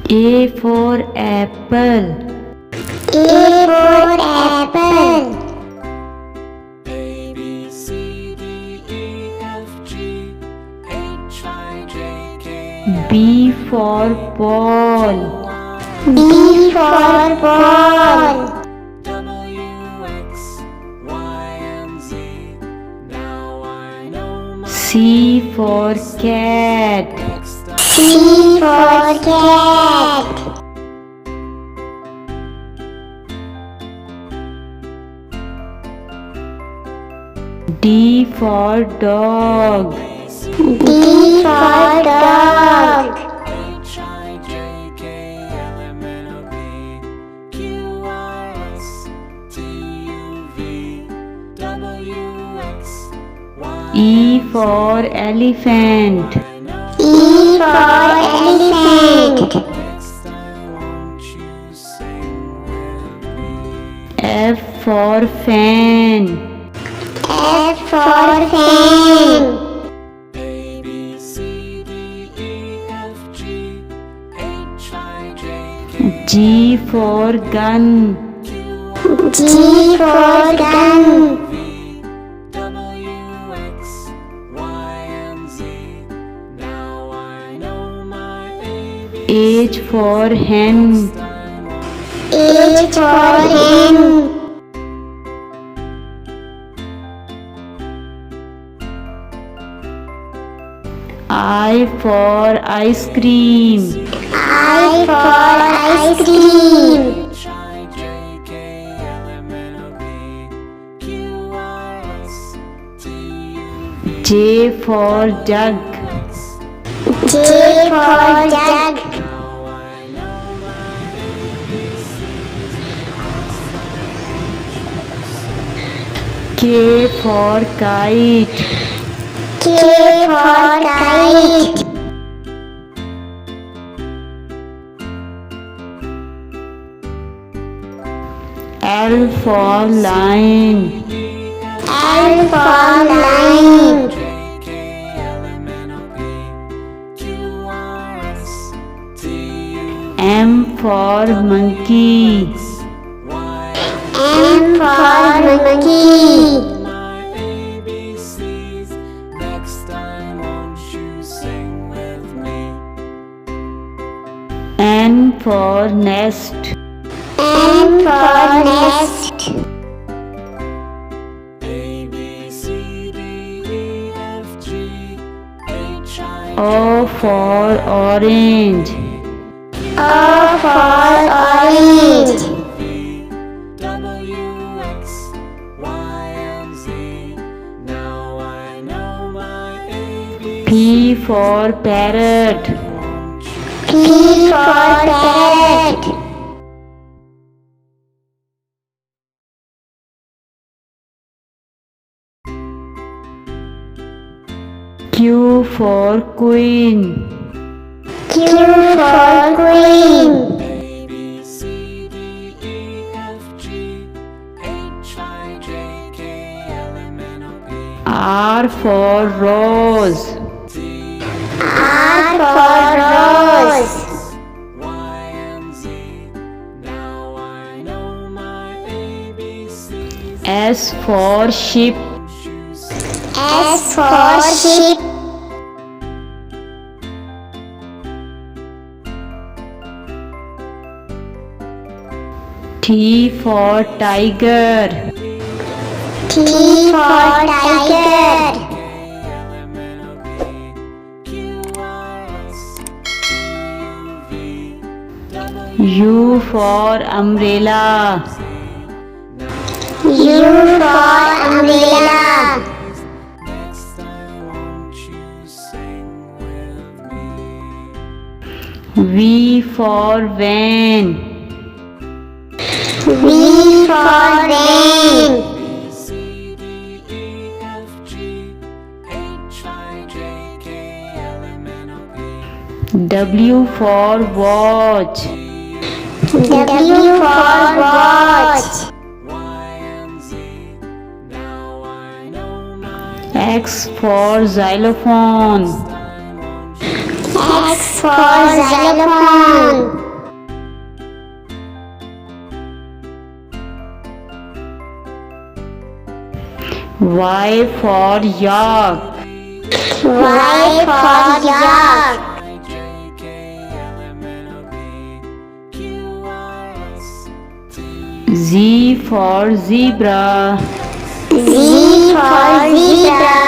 A for apple. A for apple. A B C D E F G H I J K B for ball. B for ball. W X Y and Z. Now I know my C for cat. next time. C for cat. D for dog. D for dog. H I J K L M N O P Q R S T U V W X Y. E for elephant. E for elephant. Next time, won't you sing with me? F for fan. F for fan. A B C D E F G H I J K G for gun. G for gun. V W X Y and Z. Now I know my ABC. H for hen. H for hen. I for ice cream. I for ice cream. H I J K L M N O P Q R S T U V J for jug. J for jug. Now I know my ABCs. K for kite. K for kite. L for lion. L for lion. J K L M N O P Q R S T U V M for monkey. Y. M for monkey. My ABCs. Next time, won't you sing with me? N for nest. N for nest. A B C D E F G H I O for orange. O for orange. V W X Y and Z. Now I know my ABC. P for parrot. P for parrot. Q for queen. Q for queen. A B C D E F G H I J K L M N O P R for rose. T R for rose. Y and Z. Now I know my ABCs. S for sheep. Choose S for sheep. T for tiger. T for tiger. L M N O P Q R S T U V W U for umbrella. U for umbrella. Next time, won't you sing with me? V for van. V for van. B C D E F G H I J K L M N O P W for watch. W for watch. Y and Z. Now I know my X for xylophone. time, won't you X for xylophone. Y for yak. Y for yak. Z for zebra. Z for zebra.